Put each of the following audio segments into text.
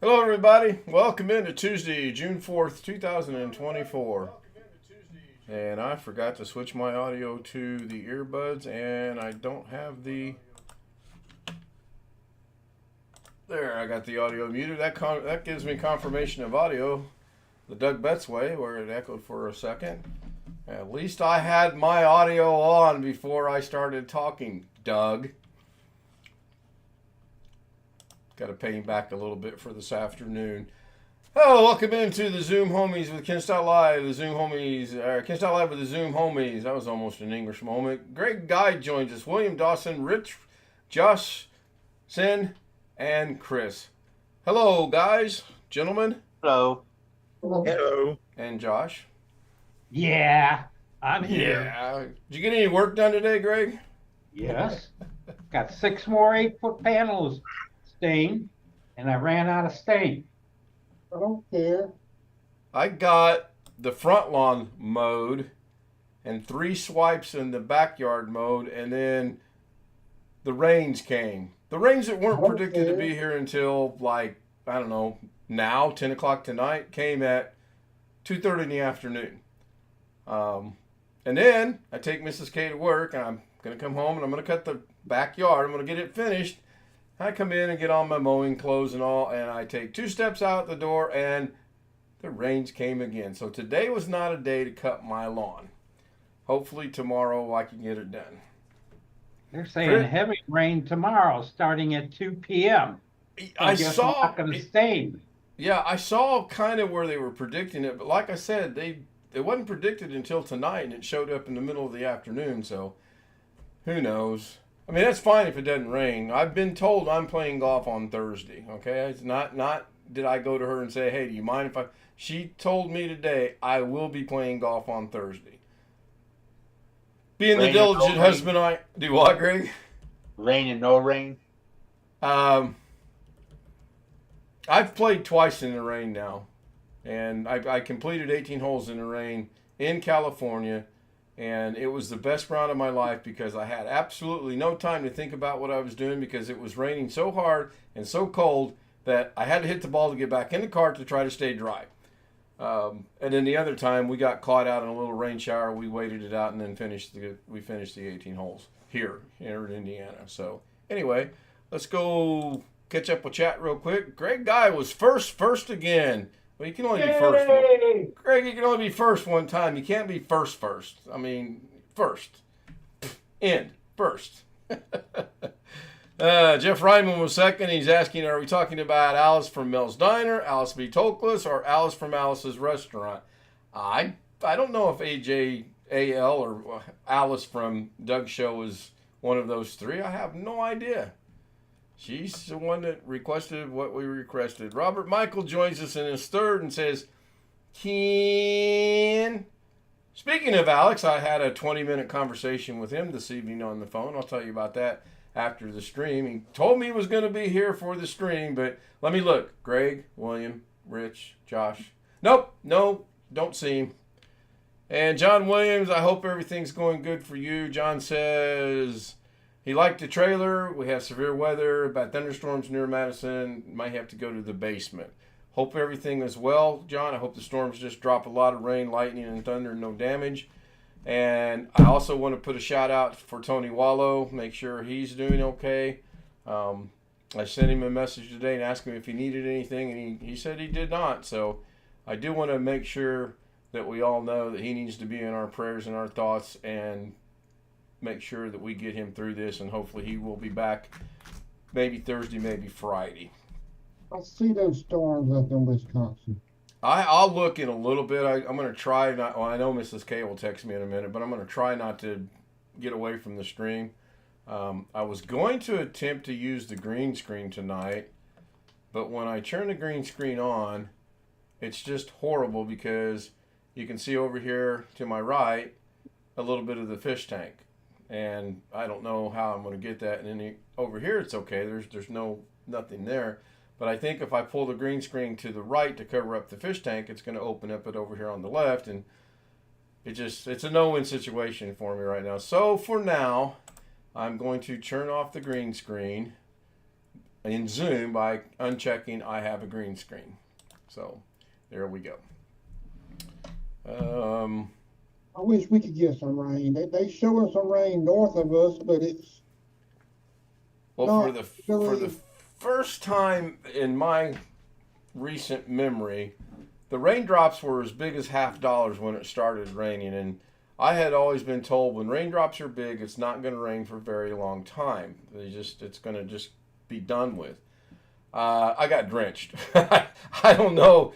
Hello, everybody. Welcome into Tuesday, June 4th, 2024. And I forgot to switch my audio to the earbuds, and I don't have the. There, I got the audio muted. That gives me confirmation of audio the Doug Betts way, where it echoed for a second. At least I had my audio on before I started talking, Doug. Got to pay him back a little bit for this afternoon. Hello, welcome into the Zoom Homies with Ken Stout Live. The Zoom Homies, Ken Stout Live with the Zoom Homies. That was almost an English moment. Greg Guy joins us. William Dawson, Rich, Josh, Sin, and Chris. Hello, guys, gentlemen. Hello. Hello. And Josh. Yeah, I'm here. Yeah. Did you get any work done today, Greg? Yes. Got 6 more 8-foot panels stained, and I ran out of stain. I don't care. I got the front lawn mowed and 3 swipes in the backyard mowed, and then the rains came. The rains that weren't predicted to be here until, like, I don't know, now, 10 o'clock tonight, came at 2:30 in the afternoon. And then I take Mrs. K to work, and I'm going to come home, and I'm going to cut the backyard. I'm going to get it finished. I come in and get on my mowing clothes and all, and I take 2 steps out the door, and the rains came again. So today was not a day to cut my lawn. Hopefully tomorrow I can get it done. They're saying heavy rain tomorrow, starting at 2 p.m. I saw. Not going to stain. Yeah, I saw kind of where they were predicting it, but like I said, it wasn't predicted until tonight, and it showed up in the middle of the afternoon. So who knows? I mean, that's fine if it doesn't rain. I've been told I'm playing golf on Thursday. Okay, it's not did I go to her and say, hey, do you mind if I? She told me today I will be playing golf on Thursday. Being the diligent husband, I do what, Greg? Rain and no rain. I've played twice in the rain now, and I completed 18 holes in the rain in California. And it was the best round of my life because I had absolutely no time to think about what I was doing because it was raining so hard and so cold that I had to hit the ball to get back in the cart to try to stay dry. And then the other time we got caught out in a little rain shower. We waited it out and then we finished the 18 holes here in Indiana. So anyway, let's go catch up with chat real quick. Greg Guy was first again. Well, you can only be first. Greg, you can only be first one time. You can't be first. I mean, first. End. First. Jeff Ryman was second. He's asking, are we talking about Alice from Mel's Diner, Alice B. Toklas, or Alice from Alice's Restaurant? I don't know if AJAL or Alice from Doug's Show is one of those 3. I have no idea. She's the one that requested what we requested. Robert Michael joins us in his third and says, Ken. Speaking of Alex, I had a 20-minute conversation with him this evening on the phone. I'll tell you about that after the stream. He told me he was going to be here for the stream, but let me look. Greg, William, Rich, Josh. Nope, no, don't see him. And John Williams, I hope everything's going good for you. John says he liked the trailer. We have severe weather, bad thunderstorms near Madison. Might have to go to the basement. Hope everything is well, John. I hope the storms just drop a lot of rain, lightning, and thunder, no damage. And I also want to put a shout out for Tony Wallow. Make sure he's doing okay. I sent him a message today and asked him if he needed anything, and he said he did not. So I do want to make sure that we all know that he needs to be in our prayers and our thoughts and make sure that we get him through this, and hopefully he will be back maybe Thursday, maybe Friday. I see those storms up in Wisconsin. I'll look in a little bit. I'm going to try not. Well, I know Mrs. K will text me in a minute, but I'm going to try not to get away from the stream. I was going to attempt to use the green screen tonight, but when I turn the green screen on, it's just horrible because you can see over here to my right a little bit of the fish tank. And I don't know how I'm going to get that. And then over here, it's okay. There's nothing there. But I think if I pull the green screen to the right to cover up the fish tank, it's going to open up it over here on the left. And it's a no-win situation for me right now. So for now, I'm going to turn off the green screen in Zoom by unchecking I have a green screen. So there we go. I wish we could get some rain. They show us some rain north of us, but it's Well, not for the really. first time in my recent memory, the raindrops were as big as $50 when it started raining, and I had always been told when raindrops are big, it's not going to rain for a very long time. It's going to just be done with. I got drenched. I don't know,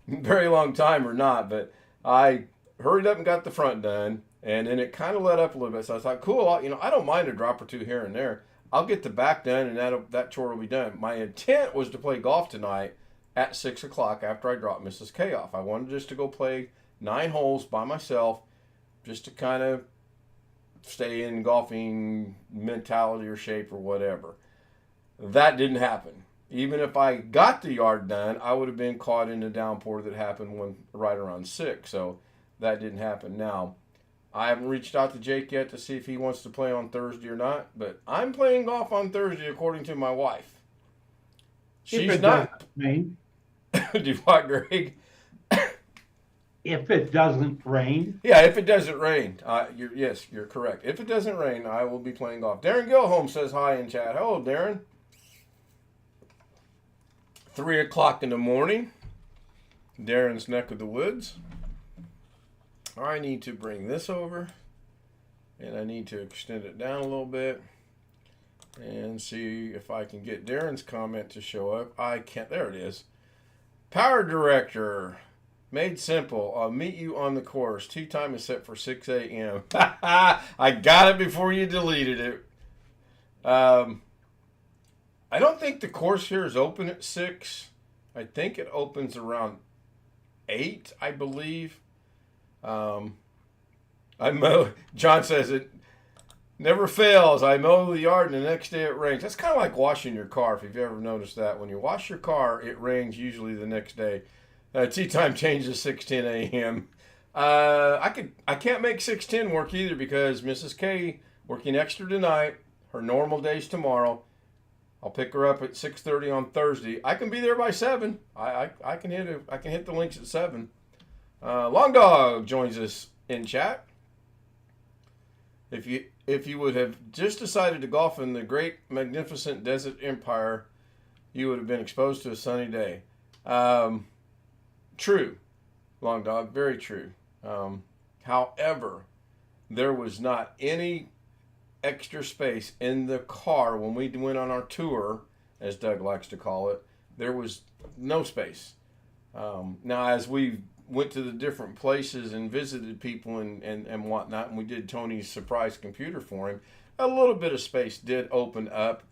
very long time or not, but I hurried up and got the front done, and then it kind of let up a little bit. So I thought, cool, I don't mind a drop or two here and there. I'll get the back done, and that chore will be done. My intent was to play golf tonight at 6 o'clock after I dropped Mrs. K off. I wanted just to go play 9 holes by myself, just to kind of stay in golfing mentality or shape or whatever. That didn't happen. Even if I got the yard done, I would have been caught in the downpour that happened right around 6. So that didn't happen. Now, I haven't reached out to Jake yet to see if he wants to play on Thursday or not, but I'm playing golf on Thursday according to my wife. She's not. Rain. Do what, Greg? If it doesn't rain. Yeah, if it doesn't rain. Yes, you're correct. If it doesn't rain, I will be playing golf. Darren Gilholm says hi in chat. Hello, Darren. 3 o'clock in the morning. Darren's neck of the woods. I need to bring this over, and I need to extend it down a little bit and see if I can get Darren's comment to show up. I can't. There it is. Power Director. Made simple. I'll meet you on the course. Tee time is set for 6 a.m. I got it before you deleted it. I don't think the course here is open at 6. I think it opens around 8, I believe. John says it never fails. I mow the yard and the next day it rains. That's kind of like washing your car, if you've ever noticed that. When you wash your car, it rains usually the next day. Tee time changes 6:10 a.m. I can't make 6:10 work either because Mrs. K working extra tonight. Her normal day's tomorrow. I'll pick her up at 6:30 on Thursday. I can be there by 7. I can hit the links at 7. Long Dog joins us in chat. If you would have just decided to golf in the great magnificent desert empire, you would have been exposed to a sunny day. True, Long Dog, very true. However, there was not any extra space in the car when we went on our tour, as Doug likes to call it. There was no space. Now, as we went to the different places and visited people and whatnot, and we did Tony's surprise computer for him, a little bit of space did open up.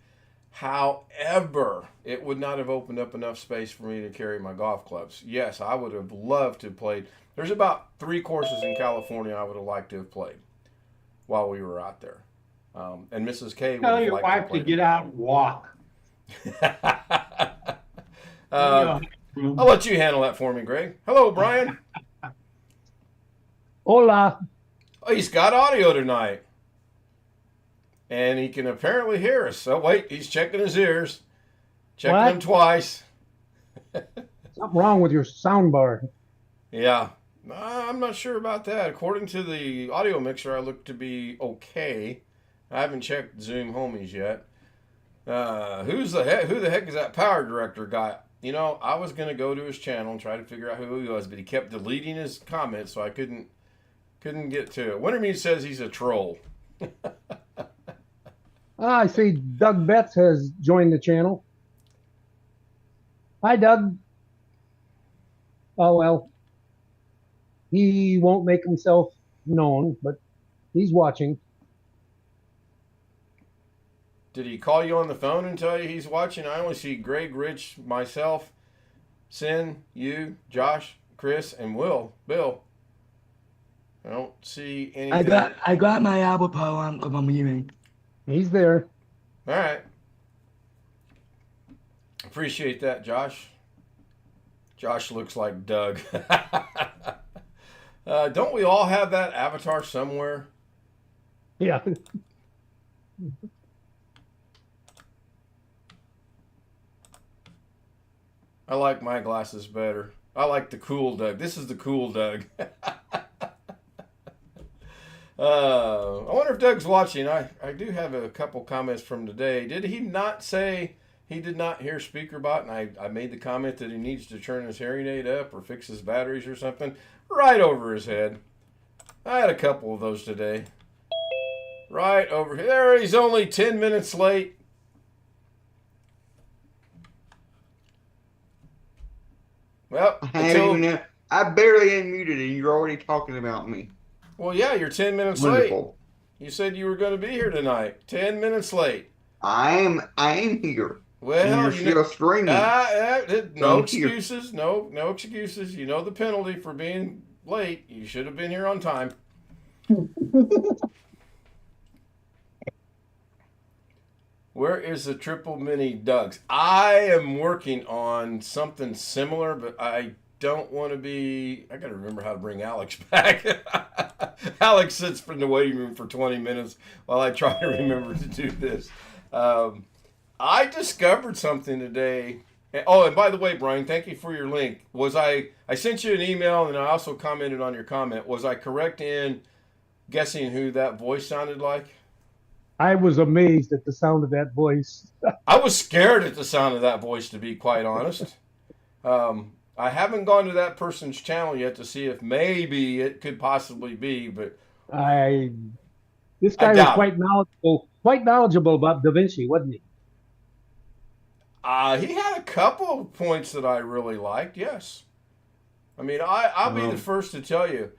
However, it would not have opened up enough space for me to carry my golf clubs. Yes, I would have loved to have played. There's about 3 courses in California I would have liked to have played while we were out there. And Mrs. K would Tell have your liked wife to to get out and walk. I'll let you handle that for me, Greg. Hello, Brian. Hola. Oh, he's got audio tonight. And he can apparently hear us. So wait, he's checking his ears. Checking What? them twice. Something wrong with your sound bar. Yeah. I'm not sure about that. According to the audio mixer, I look to be okay. I haven't checked Zoom homies yet. Who the heck is that Power Director guy? You know, I was going to go to his channel and try to figure out who he was, but he kept deleting his comments, so I couldn't get to it. Wintermead says he's a troll. I see Doug Betts has joined the channel. Hi, Doug. Oh, well. He won't make himself known, but he's watching. Did he call you on the phone and tell you he's watching? I only see Greg, Rich, myself, Sin, you, Josh, Chris, and Bill. I don't see anything. I got my Apple Power on because I'm leaving. He's there. All right. Appreciate that, Josh. Josh looks like Doug. Don't we all have that avatar somewhere? Yeah. I like my glasses better. I like the cool Doug. This is the cool Doug. I wonder if Doug's watching. I do have a couple comments from today. Did he not say he did not hear SpeakerBot? And I made the comment that he needs to turn his hearing aid up or fix his batteries or something. Right over his head. I had a couple of those today. Right over here. There, he's only 10 minutes late. Well, I barely unmuted and you're already talking about me. Well, yeah, you're 10 minutes Wonderful. late. You said you were going to be here tonight. 10 minutes late. I am here. Well, and you're still streaming. No excuses. No excuses. You know the penalty for being late. You should have been here on time. Where is the triple mini Dougs? I am working on something similar, but I don't want to be. I got to remember how to bring Alex back. Alex sits in the waiting room for 20 minutes while I try to remember to do this. I discovered something today. Oh, and by the way, Brian, thank you for your link. I sent you an email and I also commented on your comment. Was I correct in guessing who that voice sounded like? I was amazed at the sound of that voice. I was scared at the sound of that voice, to be quite honest. I haven't gone to that person's channel yet to see if maybe it could possibly be, but this guy was quite knowledgeable about Davinci, wasn't he? He had a couple of points that I really liked. Yes, I mean I'll be the first to tell you.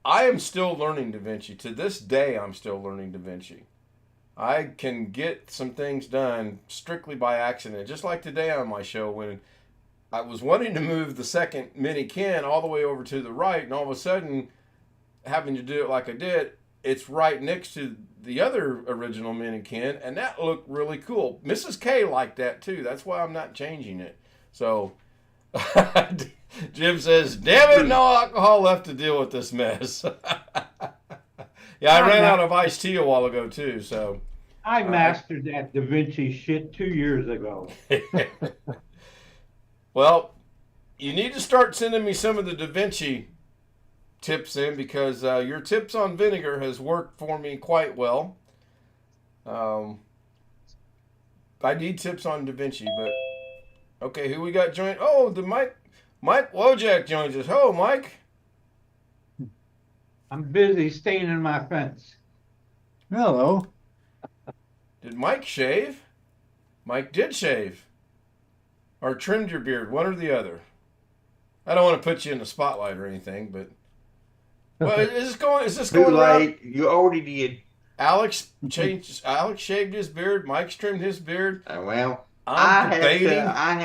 I am still learning DaVinci. To this day, I'm still learning DaVinci. I can get some things done strictly by accident. Just like today on my show when I was wanting to move the second mini can all the way over to the right, and all of a sudden, having to do it like I did, it's right next to the other original mini can, and that looked really cool. Mrs. K liked that too. That's why I'm not changing it. So... Jim says, damn it, no alcohol left to deal with this mess. Yeah, I ran out of iced tea a while ago, too. So I mastered that DaVinci shit 2 years ago. Well, you need to start sending me some of the DaVinci tips in because your tips on vinegar has worked for me quite well. I need tips on DaVinci, but... Okay, who we got joined? Oh, the Mike Wojak joins us. Oh, Mike. I'm busy staining my fence. Hello. Did Mike shave? Mike did shave. Or trimmed your beard, one or the other. I don't want to put you in the spotlight or anything, but... Well, is this Too going late. around? You already did. Alex shaved his beard. Mike's trimmed his beard. Well... I'm debating. I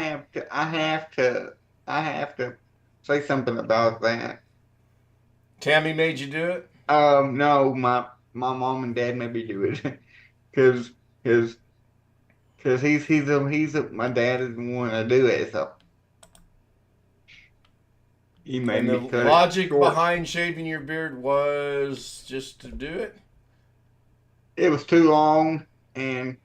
have to say something about that. Tammy made you do it? No, my mom and dad made me do it, cause my dad is the one to do it, so he made And the me cut logic it short. behind shaving your beard was just to do it? It was too long, and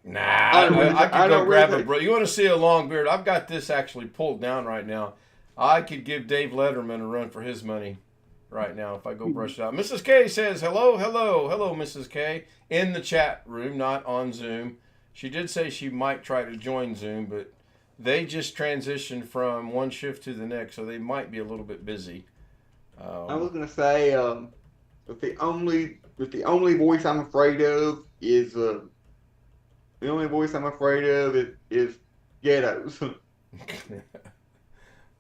Nah, I could go don't grab really- a bro. You want to see a long beard? I've got this actually pulled down right now. I could give Dave Letterman a run for his money right now if I go brush it out. Mrs. K says, hello, Mrs. K, in the chat room, not on Zoom. She did say she might try to join Zoom, but they just transitioned from one shift to the next, so they might be a little bit busy. I was gonna say, but the only voice I'm afraid of is the only voice I'm afraid of is Ghetto's.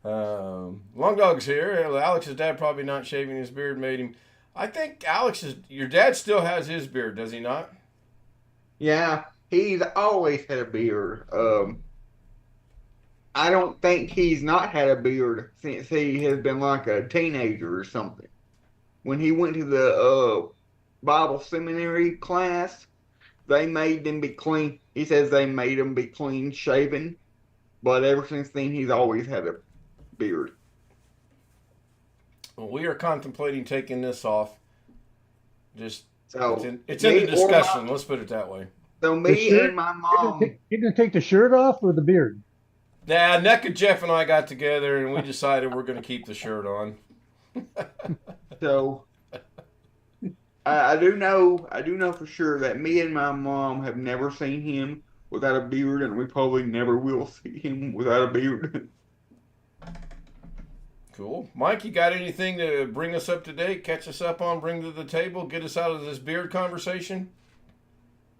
Long Dog's here. Alex's dad probably not shaving his beard made him. I think your dad still has his beard, does he not? Yeah, he's always had a beard. I don't think he's not had a beard since he has been like a teenager or something. When he went to the Bible seminary class, they made them be clean. He says they made him be clean shaven, but ever since then he's always had a beard. Well, we are contemplating taking this off. Just So it's in the me or discussion. my- Let's put it that way. So The me shirt? and my mom, You gonna take the shirt off or the beard? Nah, NECA Jeff and I got together and we decided we're going to keep the shirt on. So I do know for sure that me and my mom have never seen him without a beard, and we probably never will see him without a beard. Cool. Mike, you got anything to bring us up to date, catch us up on, bring to the table, get us out of this beard conversation?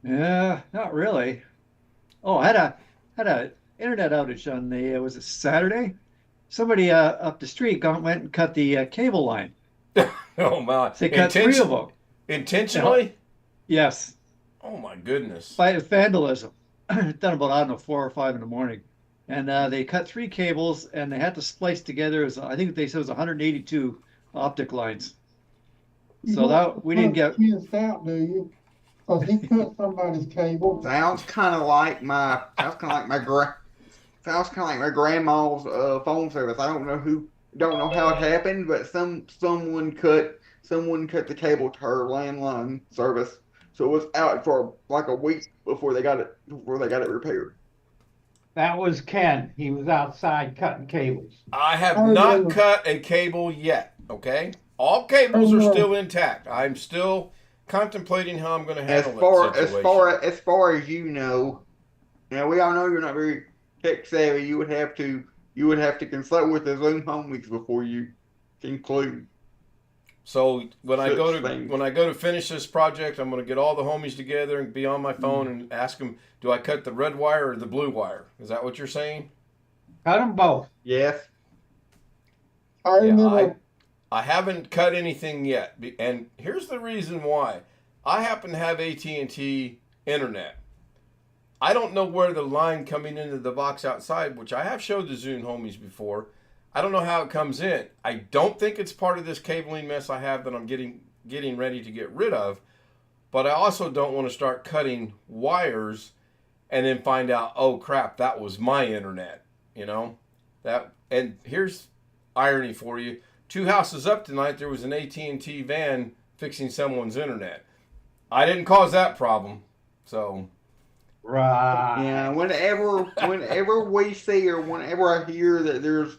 Yeah, not really. Oh, I had a internet outage on the was it Saturday? Somebody up the street went and cut the cable line. Oh my! They cut three of them. Intentionally? Yes, Oh my goodness! by vandalism. Done about, I don't know, 4 or 5 in the morning, and they cut 3 cables and they had to splice together. I think they said it was 182 optic lines. So that we didn't get. Fenced out, do you? Because he cut somebody's cable. Sounds kind of like my grandma's phone service. I don't know how it happened, but someone cut the cable to her landline service, so it was out for like a week before they got it repaired. That was Ken. He was outside cutting cables. I have not cut a cable yet. Okay, all cables are still intact. I'm still contemplating how I'm going to handle that situation. As far as you know, now we all know you're not very tech savvy. You would have to consult with the Zoom homies before you conclude. So when I go to finish this project, I'm going to get all the homies together and be on my phone and ask them, do I cut the red wire or the blue wire? Is that what you're saying? Cut them both. Yes. I remember. I haven't cut anything yet, and here's the reason why. I happen to have AT&T internet. I don't know where the line coming into the box outside, which I have showed the Zoom homies before. I don't know how it comes in. I don't think it's part of this cabling mess I have that I'm getting ready to get rid of. But I also don't want to start cutting wires and then find out, oh crap, that was my internet. You know? And here's irony for you. 2 houses up tonight, there was an AT&T van fixing someone's internet. I didn't cause that problem. So Right. Yeah, whenever we see or whenever I hear that there's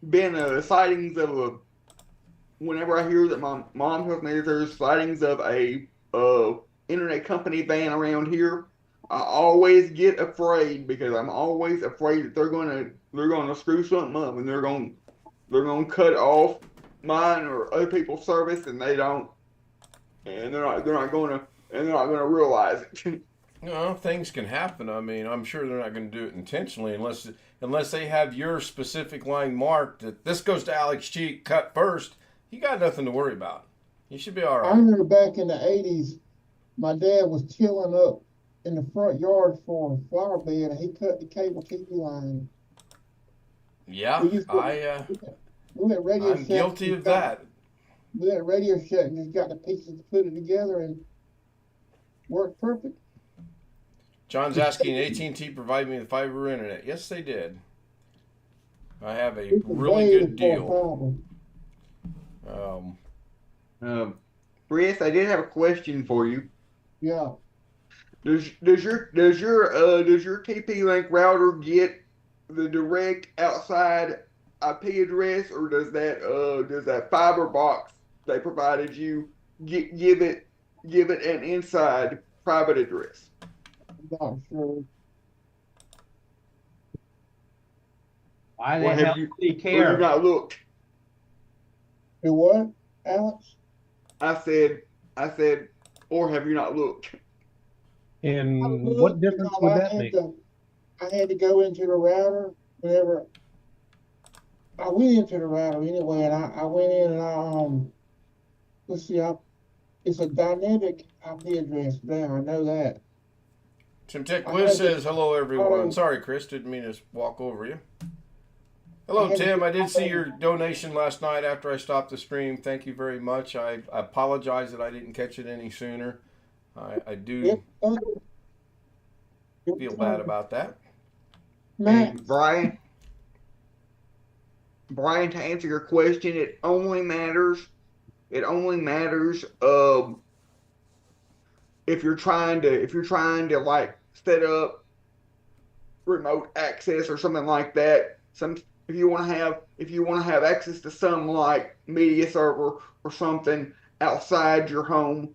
been sightings of whenever I hear that my mom tells me that there's sightings of a internet company van around here, I always get afraid because I'm always afraid that they're gonna screw something up and they're gonna cut off mine or other people's service and they're not gonna realize it. No, things can happen. I mean, I'm sure they're not going to do it intentionally unless they have your specific line marked that this goes to Alex Cheek, cut first. You got nothing to worry about. You should be all I right. remember back in the 80s, my dad was tilling up in the front yard for a flower bed, and he cut the cable TV line. Yeah, We went Radio I'm Shack guilty and of that. We had a Radio Shack and just got the pieces to put it together and worked perfect. John's asking, AT&T provide me the fiber internet. Yes, they did. I have a It was really way good before deal. fiber. Chris, I did have a question for you. Yeah. Does your TP-Link router get the direct outside IP address, or does that fiber box they provided you give it an inside private address? I'm not sure. Why Or the hell have do you you care? not looked? Do what, Alex? I said, or have you not looked? And what difference would that make? I had to go into the router whenever I went into the router anyway, and I went in and let's see, it's a dynamic IP address now. I know that. Tim Tech Wiz says, hello, everyone. Sorry, Chris, didn't mean to walk over you. Hello, Tim. I did see your donation last night after I stopped the stream. Thank you very much. I apologize that I didn't catch it any sooner. I do feel bad about that. Matt, And Brian, to answer your question, it only matters if you're trying to like set up remote access or something like that. If you want to have access to some like media server or something outside your home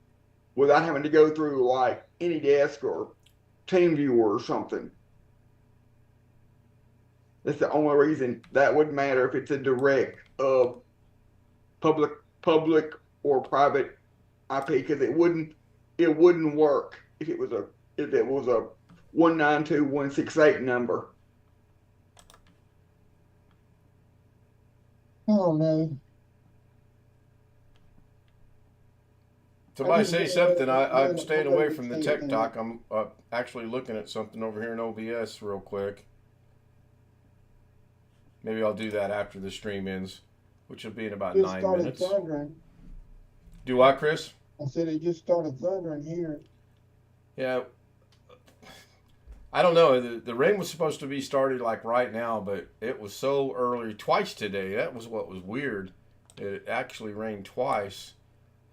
without having to go through like AnyDesk or TeamViewer or something. That's the only reason that would matter if it's a direct public or private IP, because it wouldn't work if it was a 192.168 number. Oh man. Somebody say something. I'm Man, staying nobody away would from the say tech it, talk. I'm actually looking at something over here in OBS real quick. Maybe I'll do that after the stream ends, which will be in about Just 9 started minutes. thundering. Do what, Chris? I said it just started thundering here. Yeah. I don't know. The rain was supposed to be started like right now, but it was so early twice today. That was what was weird. It actually rained twice.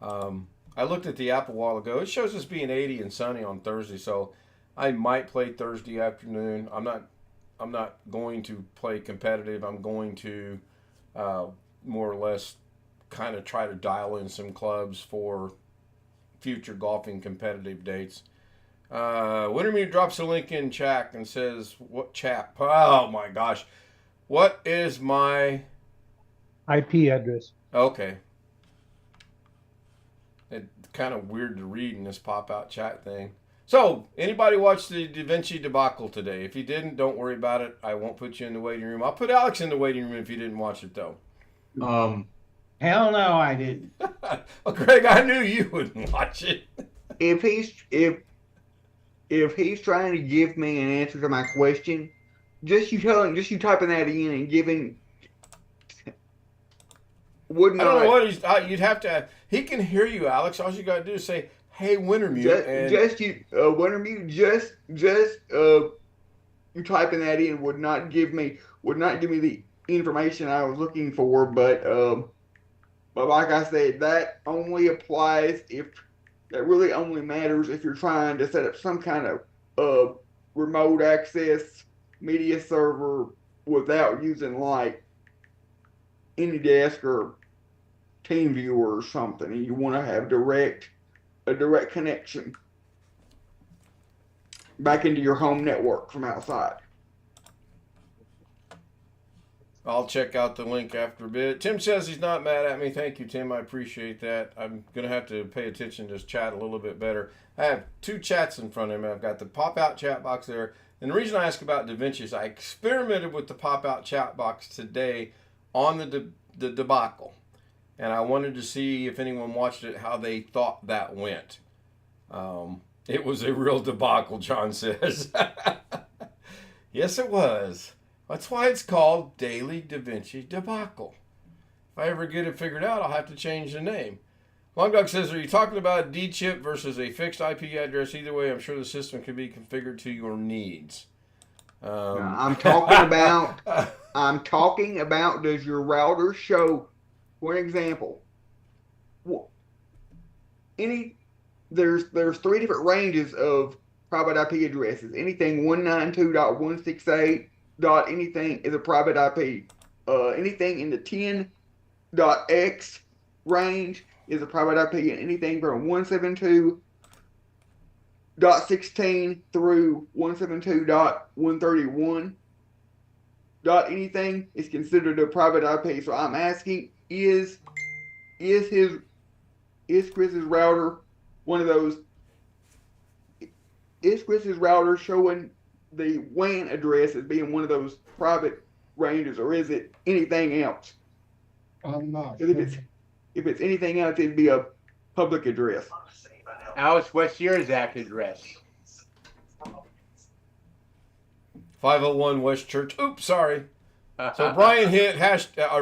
I looked at the app a while ago. It shows us being 80 and sunny on Thursday, so I might play Thursday afternoon. I'm not going to play competitive. I'm going to more or less kind of try to dial in some clubs for future golfing competitive dates. Wintermute drops a link in chat and says, "What chat? Oh my gosh, what is my IP address. okay?" It's kind of weird to read in this pop-out chat thing. So, anybody watch the Davinci Debacle today? If you didn't, don't worry about it. I won't put you in the waiting room. I'll put Alex in the waiting room if you didn't watch it, though. Hell no, I didn't. Well, Greg, I knew you wouldn't watch it. If he's trying to give me an answer to my question, just you typing that in and giving would I not. don't know what you'd have to. He can hear you, Alex. All you got to do is say, "Hey, Wintermute," Wintermute. You typing that in would not give me the information I was looking for. But like I said, that only applies that really only matters if you're trying to set up some kind of remote access media server without using like AnyDesk or TeamViewer or something, and you want to have a direct connection back into your home network from outside. I'll check out the link after a bit. Tim says he's not mad at me. Thank you, Tim. I appreciate that. I'm going to have to pay attention to his chat a little bit better. I have two chats in front of me. I've got the pop-out chat box there. And the reason I ask about Davinci is I experimented with the pop-out chat box today on the debacle. And I wanted to see if anyone watched it, how they thought that went. It was a real debacle, John says. Yes, it was. That's why it's called Daily Davinci Debacle. If I ever get it figured out, I'll have to change the name. Long Dog says, are you talking about a D chip versus a fixed IP address? Either way, I'm sure the system can be configured to your needs. I'm talking about, does your router show, for example, there's three different ranges of private IP addresses. Anything 192.168 anything is a private IP. Anything in the 10.x range is a private IP, and anything from 172.16 through 172.131 anything is considered a private IP. So I'm asking, is Chris's router one of those? Is Chris's router showing the WAN address as being one of those private ranges, or is it anything else? I'm not. If it's anything else, it'd be a public address. Alex, what's your exact address? 501 West Church. Oops, sorry. So Brian hit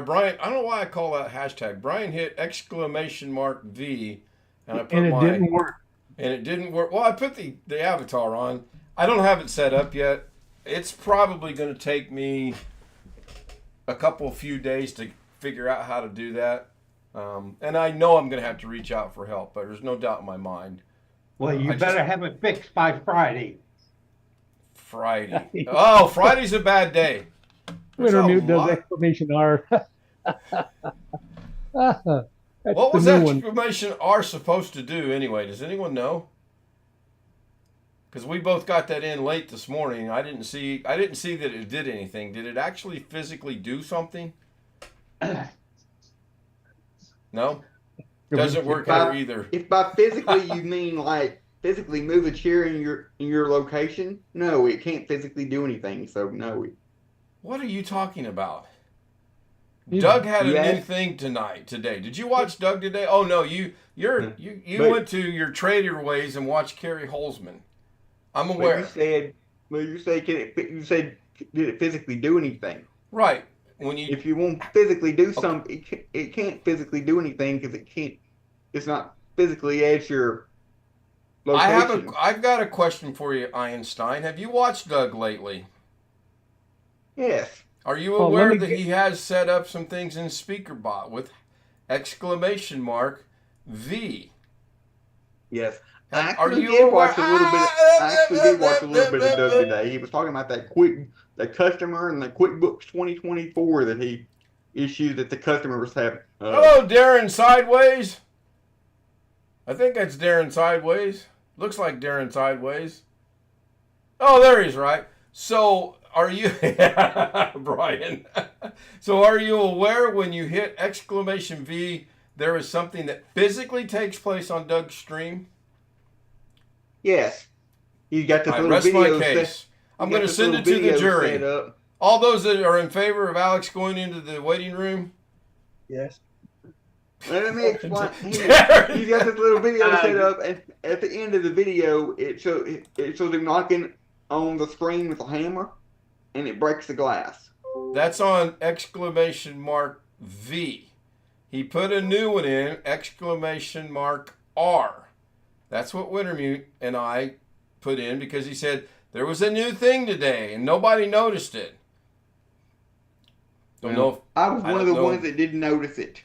Brian. I don't know why I call that hashtag. Brian hit !V, and I put And it didn't work. And it didn't work. Well, I put the avatar on. I don't have it set up yet. It's probably going to take me a few days to figure out how to do that. And I know I'm going to have to reach out for help, but there's no doubt in my mind. Well, you better have it fixed by Friday. Friday. Oh, Friday's a bad day. There's a Wintermute does lot- exclamation R. That's What was the new one. exclamation R supposed to do anyway? Does anyone know? Because we both got that in late this morning. I didn't see that it did anything. Did it actually physically do something? No? Doesn't work here either. If by physically you mean like physically move a chair in your location, no, it can't physically do anything. So no. What are you talking about? Doug had a new asked- thing today. Did you watch Doug today? Oh no, you But- went to your Trader Ways and watched Kerry Holzman. I'm But aware. you said did it physically do anything? Right. When you If you won't physically do something, it can't physically do anything because it's not physically at your location. I've got a question for you, Einstein. Have you watched Doug lately? Yes. Are you Oh, aware let me that get- he has set up some things in SpeakerBot with exclamation mark V? Yes. Are I actually you did watch a aware- little bit. I actually did watch a little bit of Doug today. He was talking about the customer and the QuickBooks 2024 that he issued that the customer was having. Hello, Darren Sideways. I think that's Darren Sideways. Looks like Darren Sideways. Oh, there he's right. So, are you, Brian? So, are you aware when you hit exclamation V, there is something that physically takes place on Doug's stream? Yes. He's got this I little rest video. my case. I'm going to send it to the set jury. up. All those that are in favor of Alex going into the waiting room. Yes. Let me explain. He's Darren. got this little video set up, and at the end of the video, it shows him knocking on the screen with a hammer, and it breaks the glass. That's on exclamation mark V. He put a new one in, exclamation mark R. That's what Wintermute and I put in because he said there was a new thing today and nobody noticed it. Don't know if, I was I one of don't the know. ones that didn't notice it.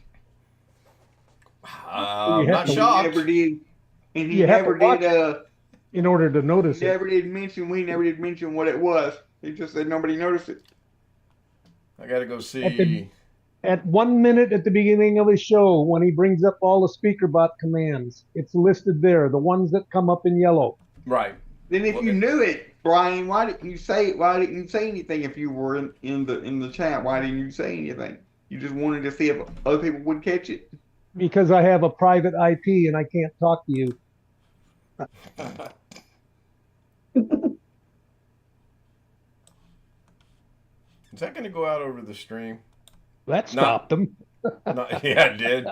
I'm You not have to- He shocked. never did, and he You have to never watch did. in order to notice He it. never did mention. We never did mention what it was. He just said nobody noticed it. I got to go see. At 1 minute at the beginning of his show, when he brings up all the SpeakerBot commands, it's listed there, the ones that come up in yellow. Right. Then if Well, you knew it, Brian, why didn't you say? Why didn't you say anything if you were in the chat? Why didn't you say anything? You just wanted to see if other people would catch it. Because I have a private IP and I can't talk to you. Is that going to go out over the stream? That No. stopped them. Yeah, it did.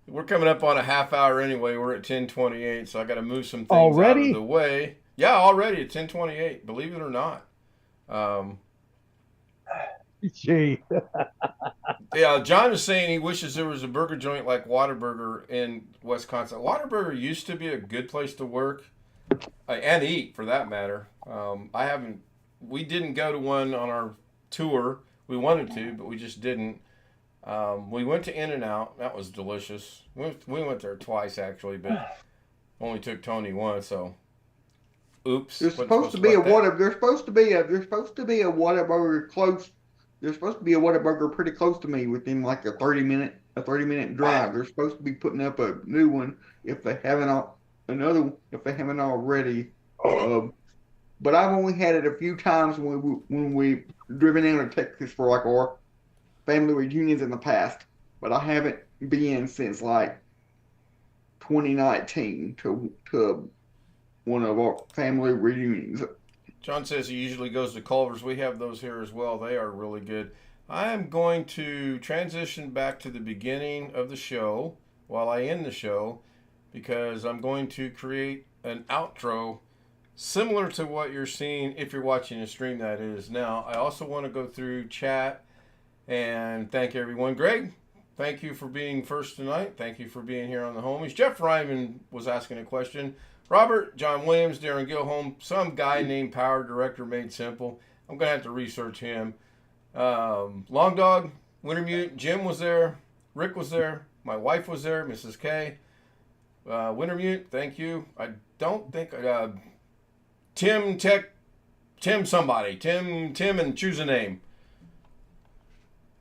We're coming up on a half hour anyway. We're at 10:28, so I got to move some things out Already? of the way. Yeah, already at 10:28. Believe it or not. Gee. Yeah, John is saying he wishes there was a burger joint like Whataburger in Wisconsin. Whataburger used to be a good place to work and eat, for that matter. We didn't go to one on our tour. We wanted to, but we just didn't. We went to In-N-Out. That was delicious. We went there twice actually, but only took Tony once. So, oops. There's Wasn't supposed to be a let that- Whataburger. There's supposed to be a Whataburger close. There's supposed to be a Whataburger pretty close to me within like a 30-minute drive. They're supposed to be putting up a new one if they haven't already. But I've only had it a few times when we driven down to Texas for like our family reunions in the past. But I haven't been since like 2019 to one of our family reunions. John says he usually goes to Culver's. We have those here as well. They are really good. I am going to transition back to the beginning of the show while I end the show because I'm going to create an outro similar to what you're seeing if you're watching the stream, that is. Now, I also want to go through chat and thank everyone. Greg, thank you for being first tonight. Thank you for being here on the homies. Jeff Ryman was asking a question. Robert, John Williams, Darren Gilholm, some guy named Power Director Made Simple. I'm going to have to research him. Long Dog, Wintermute, Jim was there. Rick was there. My wife was there, Mrs. K. Wintermute, thank you. I don't think... Tim somebody. Tim, and choose a name.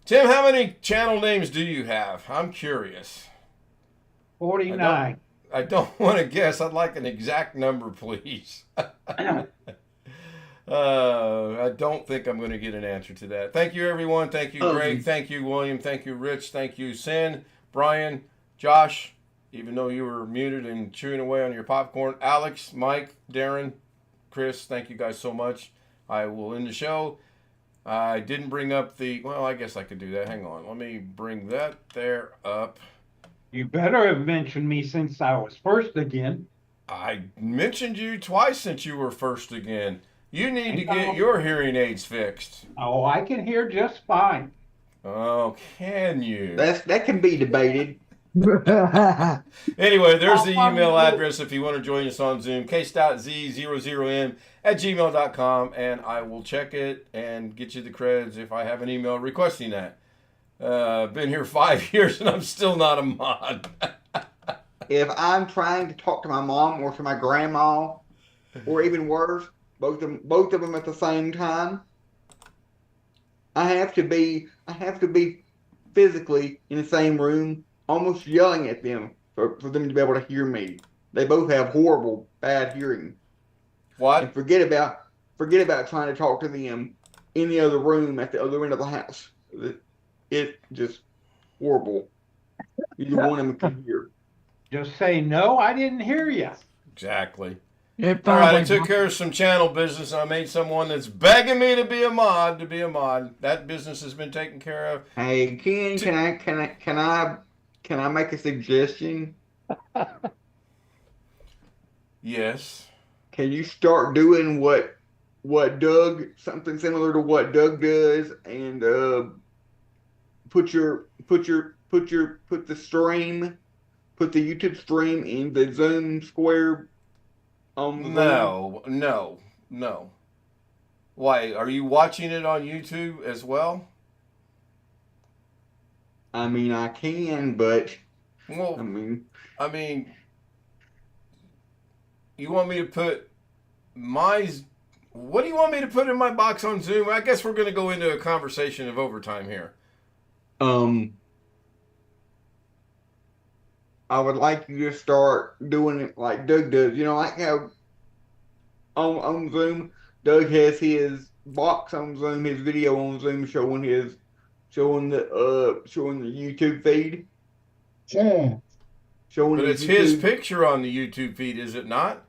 Tim, how many channel names do you have? I'm curious. 49. I don't want to guess. I'd like an exact number, please. I don't think I'm going to get an answer to that. Thank you, everyone. Thank you, Greg. Thank you, William. Thank you, Rich. Thank you, Sin, Brian, Josh, even though you were muted and chewing away on your popcorn. Alex, Mike, Darren, Chris, thank you guys so much. I will end the show. I didn't bring up well, I guess I could do that. Hang on. Let me bring that there up. You better have mentioned me since I was first again. I mentioned you twice since you were first again. You need to get your hearing aids fixed. Oh, I can hear just fine. Oh, can you? That can be debated. Anyway, there's the email address if you want to join us on Zoom, case.z00m@gmail.com, and I will check it and get you the creds if I have an email requesting that. Been here 5 years and I'm still not a mod. If I'm trying to talk to my mom or to my grandma, or even worse, both of them at the same time, I have to be physically in the same room, almost yelling at them for them to be able to hear me. They both have horrible bad hearing. What? And forget about trying to talk to them in the other room at the other end of the house. It's just horrible. Either one of them can hear. Just say, no, I didn't hear you. Exactly. Yeah, All right, I took care of some channel business, and I made someone that's begging me to be a mod. That business has been taken care of. Hey, Ken, can I make a suggestion? Yes. Can you start doing what Doug, something similar to what Doug does, and put the YouTube stream in the Zoom square? No. Why? Are you watching it on YouTube as well? I mean, I can, but Well, I mean, you want me to put what do you want me to put in my box on Zoom? I guess we're going to go into a conversation of overtime here. I would like you to start doing it like Doug does. You know, like how on Zoom, Doug has his box on Zoom, his video on Zoom showing the YouTube feed. Chad. But it's his picture on the YouTube feed, is it not?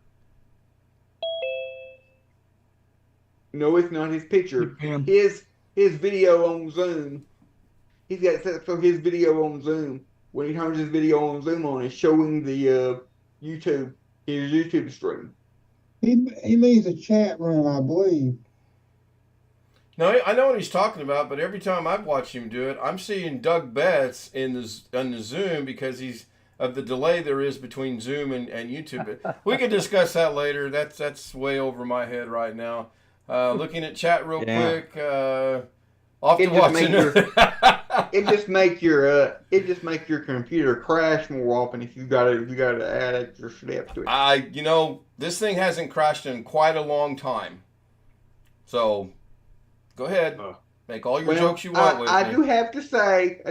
No, it's not his picture. Yeah. His video on Zoom. He's got it set for his video on Zoom. When he turns his video on Zoom on, it's showing the his YouTube stream. He means a chat room, I believe. No, I know what he's talking about, but every time I've watched him do it, I'm seeing Doug Betts on the Zoom because he's of the delay there is between Zoom and YouTube. But we can discuss that later. That's way over my head right now. Looking at chat real quick. Off to watching. It just make your computer crash more often if you gotta add extra steps to it. This thing hasn't crashed in quite a long time. So go ahead. Make all your jokes you want with I me. do have to say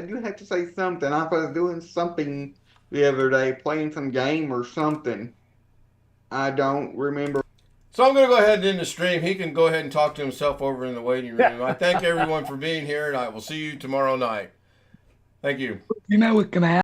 something. I was doing something the other day, playing some game or something. I don't remember. So I'm going to go ahead and end the stream. He can go ahead and talk to himself over in the waiting room. I thank everyone for being here, and I will see you tomorrow night. Thank you. You know what's gonna happen?